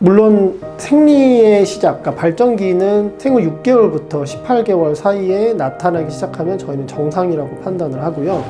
물론 생리의 시작, 그러니까 발정기는 생후 6개월부터 18개월 사이에 나타나기 시작하면 저희는 정상이라고 판단을 하고요.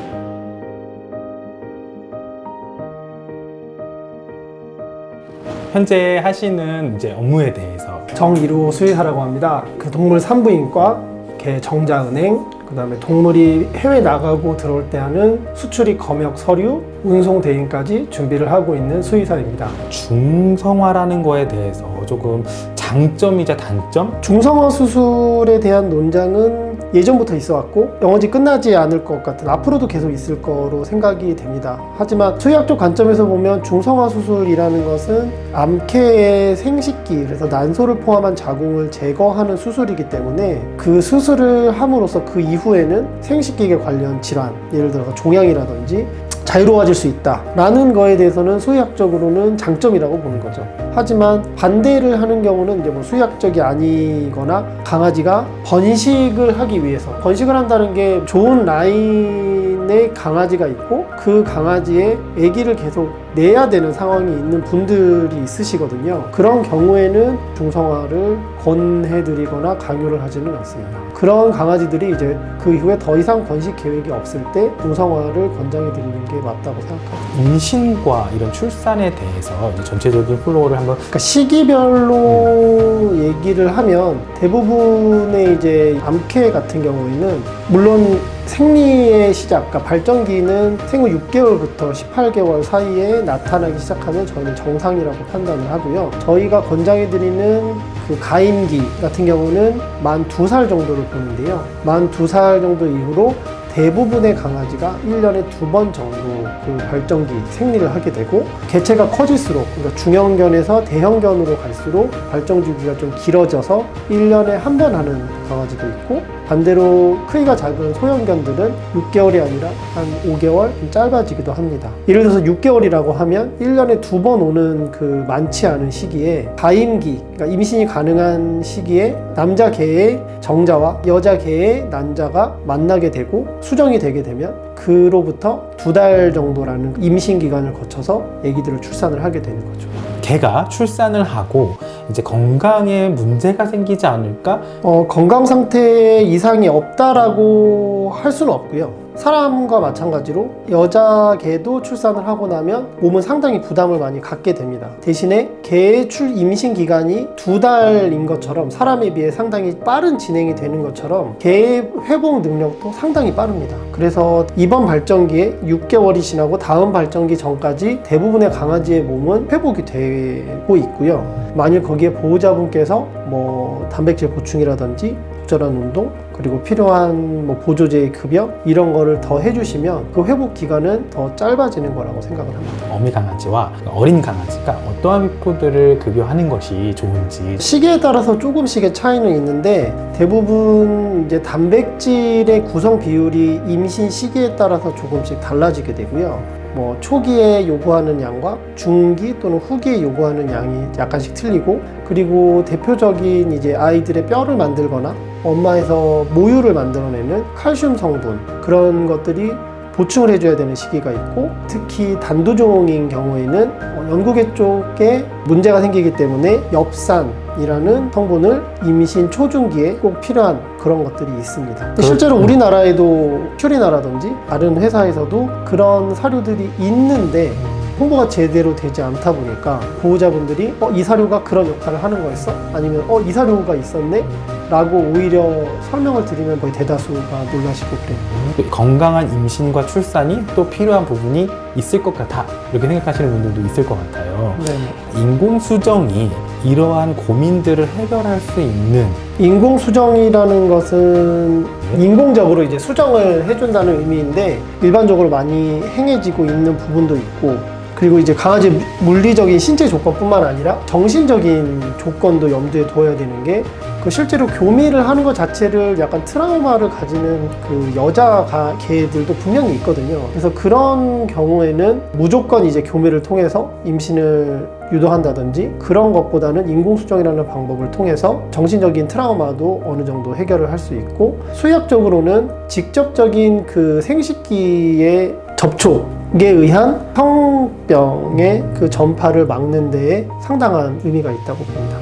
현재 하시는 이제 업무에 대해서 정일호 수의사라고 합니다. 그 동물 산부인과, 개 정자은행, 그 다음에 동물이 해외 나가고 들어올 때 하는 수출입 검역 서류, 운송 대행까지 준비를 하고 있는 수의사입니다. 중성화라는 거에 대해서 조금 장점이자 단점? 중성화 수술에 대한 논쟁은 예전부터 있어 왔고 영원히 끝나지 않을 것 같은, 앞으로도 계속 있을 거로 생각이 됩니다. 하지만 수의학적 관점에서 보면 중성화 수술이라는 것은 암캐의 생식기, 그래서 난소를 포함한 자궁을 제거하는 수술이기 때문에 그 수술을 함으로써 그 이후에는 생식기계 관련 질환, 예를 들어서 종양이라든지 자유로워질 수 있다라는 거에 대해서는 수의학적으로는 장점이라고 보는 거죠. 하지만 반대를 하는 경우는 이제 뭐 수의학적이 아니거나 강아지가 번식을 하기 위해서, 번식을 한다는 게 좋은 라인의 강아지가 있고 그 강아지의 아기를 계속 내야 되는 상황이 있는 분들이 있으시거든요. 그런 경우에는 중성화를 권해드리거나 강요를 하지는 않습니다. 그런 강아지들이 이제 그 이후에 더 이상 번식 계획이 없을 때 중성화를 권장해드리는 게 맞다고 생각합니다. 임신과 이런 출산에 대해서 이제 전체적인 플로우를 한번 그러니까 시기별로 얘기를 하면 대부분의 이제 암캐 같은 경우에는 물론 생리의 시작, 그러니까 발정기는 생후 6개월부터 18개월 사이에 나타나기 시작하면 저희는 정상이라고 판단을 하고요. 저희가 권장해드리는 그 가임기 같은 경우는 만 2살 정도를 보는데요. 만 2살 정도 이후로 대부분의 강아지가 1년에 2번 정도 그 발정기, 생리를 하게 되고, 개체가 커질수록, 그러니까 중형견에서 대형견으로 갈수록 발정 주기가 좀 길어져서 1년에 1번 하는 강아지도 있고, 반대로 크기가 작은 소형견들은 6개월이 아니라 한 5개월 좀 짧아지기도 합니다. 예를 들어서 6개월이라고 하면 1년에 2번 오는 그 많지 않은 시기에 가임기, 그러니까 임신이 가능한 시기에 남자 개의 정자와 여자 개의 난자가 만나게 되고 수정이 되게 되면 그로부터 2달 정도라는 임신 기간을 거쳐서 아기들을 출산을 하게 되는 거죠. 개가 출산을 하고 이제 건강에 문제가 생기지 않을까? 건강 상태에 이상이 없다라고 할 수는 없고요. 사람과 마찬가지로 여자 개도 출산을 하고 나면 몸은 상당히 부담을 많이 갖게 됩니다. 대신에 개의 임신 기간이 2달인 것처럼 사람에 비해 상당히 빠른 진행이 되는 것처럼 개의 회복 능력도 상당히 빠릅니다. 그래서 이번 발정기에 6개월이 지나고 다음 발정기 전까지 대부분의 강아지의 몸은 회복이 되고 있고요. 만일 거기에 보호자분께서 뭐 단백질 보충이라든지 적절한 운동, 그리고 필요한 뭐 보조제의 급여 이런 거를 더 해주시면 그 회복 기간은 더 짧아지는 거라고 생각을 합니다. 어미 강아지와 어린 강아지가 어떠한 푸드를 급여하는 것이 좋은지, 시기에 따라서 조금씩의 차이는 있는데 대부분 이제 단백질의 구성 비율이 임신 시기에 따라서 조금씩 달라지게 되고요. 뭐 초기에 요구하는 양과 중기 또는 후기에 요구하는 양이 약간씩 틀리고, 그리고 대표적인 이제 아이들의 뼈를 만들거나 엄마에서 모유를 만들어내는 칼슘 성분, 그런 것들이 보충을 해줘야 되는 시기가 있고, 특히 단두종인 경우에는 연구개 쪽에 문제가 생기기 때문에 엽산이라는 성분을 임신 초중기에 꼭 필요한 그런 것들이 있습니다. 실제로 우리나라에도 퓨리나라든지 다른 회사에서도 그런 사료들이 있는데 홍보가 제대로 되지 않다 보니까 보호자분들이 이 사료가 그런 역할을 하는 거였어? 아니면 이 사료가 있었네? 라고 오히려 설명을 드리면 거의 대다수가 놀라시고 그래요. 건강한 임신과 출산이 또 필요한 부분이 있을 것 같아, 이렇게 생각하시는 분들도 있을 것 같아요. 네. 인공수정이 이러한 고민들을 해결할 수 있는, 인공수정이라는 것은 인공적으로 이제 수정을 해준다는 의미인데 일반적으로 많이 행해지고 있는 부분도 있고, 그리고 이제 강아지 물리적인 신체 조건뿐만 아니라 정신적인 조건도 염두에 둬야 되는 게, 그 실제로 교미를 하는 것 자체를 약간 트라우마를 가지는 그 여자 개들도 분명히 있거든요. 그래서 그런 경우에는 무조건 이제 교미를 통해서 임신을 유도한다든지 그런 것보다는 인공수정이라는 방법을 통해서 정신적인 트라우마도 어느 정도 해결을 할 수 있고, 수의학적으로는 직접적인 그 생식기의 접촉, 의한 성병의 그 전파를 막는 데에 상당한 의미가 있다고 봅니다.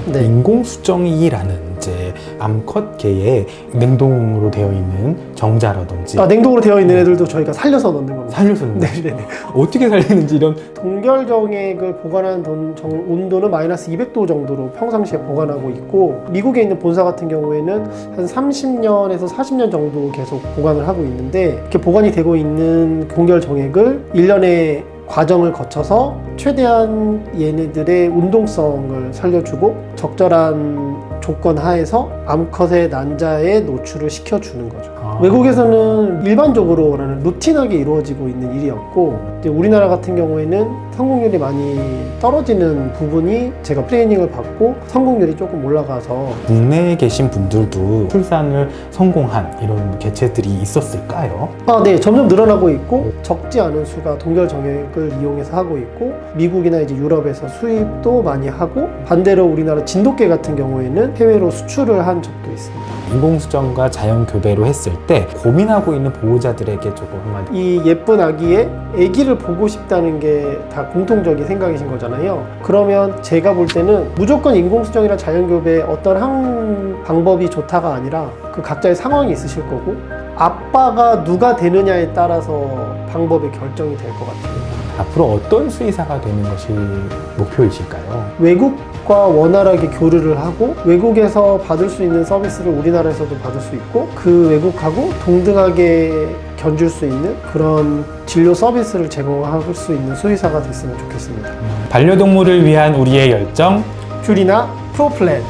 네. 인공수정이라는 이제 암컷계에 냉동으로 되어 있는 정자라든지 냉동으로 되어 있는 애들도 저희가 살려서 넣는 겁니다. 살려서 넣는 거죠. 네네네. 어떻게 살리는지 이런 동결정액을 보관하는 온도는 마이너스 200도 정도로 평상시에 보관하고 있고, 미국에 있는 본사 같은 경우에는 한 30년에서 40년 정도 계속 보관을 하고 있는데, 이렇게 보관이 되고 있는 동결정액을 1년의 과정을 거쳐서 최대한 얘네들의 운동성을 살려주고 적절한 조건 하에서 암컷의 난자에 노출을 시켜주는 거죠. 외국에서는 일반적으로라는 루틴하게 이루어지고 있는 일이었고, 이제 우리나라 같은 경우에는 성공률이 많이 떨어지는 부분이 제가 트레이닝을 받고 성공률이 조금 올라가서. 국내에 계신 분들도 출산을 성공한 이런 개체들이 있었을까요? 네, 점점 늘어나고 있고 적지 않은 수가 동결 정액을 이용해서 하고 있고, 미국이나 이제 유럽에서 수입도 많이 하고, 반대로 우리나라 진돗개 같은 경우에는 해외로 수출을 한 적도 있습니다. 인공수정과 자연교배로 했을 때 고민하고 있는 보호자들에게 조금 한마디. 이 예쁜 아기의 아기를 보고 싶다는 게 다 공통적인 생각이신 거잖아요. 그러면 제가 볼 때는 무조건 인공수정이나 자연교배 어떤 한 방법이 좋다가 아니라 그 각자의 상황이 있으실 거고, 아빠가 누가 되느냐에 따라서 방법의 결정이 될 것 같아요. 앞으로 어떤 수의사가 되는 것이 목표이실까요? 외국과 원활하게 교류를 하고, 외국에서 받을 수 있는 서비스를 우리나라에서도 받을 수 있고, 그 외국하고 동등하게 견줄 수 있는 그런 진료 서비스를 제공할 수 있는 수의사가 됐으면 좋겠습니다. 반려동물을 위한 우리의 열정, 퓨리나 프로플랜.